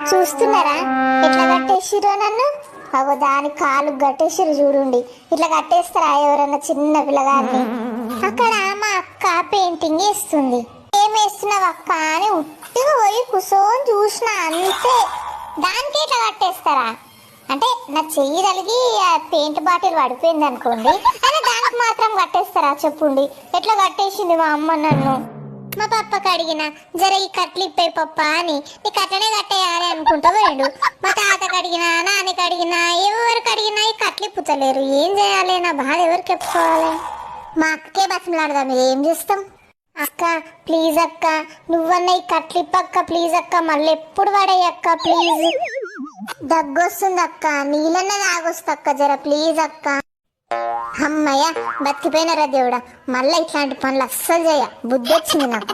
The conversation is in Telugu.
చూస్తున్నారా ఎట్లా కట్టేసిరో నన్ను? అగో దాని కాలు కట్టేసిరు చూడండి. ఇట్లా కట్టేస్తారా ఎవరన్నా చిన్న పిల్లగాన్ని? అక్కడ మా అక్క పెయింటింగ్ వేస్తుంది. ఏం వేస్తున్నావు అక్క అని ఉట్టిగా పోయి కూర్చొని చూసిన అంతే. దానికి ఇట్లా కట్టేస్తారా? అంటే నా చెయ్యి తలిగి ఆ పెయింట్ బాటిల్ పడిపోయింది అనుకోండి, అని దానికి మాత్రం కట్టేస్తారా చెప్పండి? ఎట్లా కట్టేసింది మా అమ్మ నన్ను. మా పప్పకి అడిగిన జర ఈ కట్లు ఇప్పే పప్ప అని, నీకు అట్లనే కట్టేయాలి అనుకుంటా పోయాడు. మా తాతకి అడిగినా, నాన్నకి అడిగినా, ఎవరికి అడిగినా ఈ కట్లు ఇప్పుతలేరు. ఏం చేయాలి? నా బాధ ఎవరికి చెప్పుకోవాలి? మా అక్కకే బతిమలాడదాం, ఏం చేస్తాం? అక్క ప్లీజ్ అక్క, నువ్వన్న ఈ కట్లు ఇప్పక్క ప్లీజ్ అక్క, మళ్ళీ ఎప్పుడు పడేయక్క ప్లీజ్. దగ్గొస్తుంది అక్క, నీళ్ళన్న తాగొస్తా అక్క జర ప్లీజ్ అక్క. అమ్మయ్య బతికిపోయినారా దేవుడా, మళ్ళీ ఇట్లాంటి పనులు అస్సలు చేయ. బుద్ధి వచ్చింది నాకు.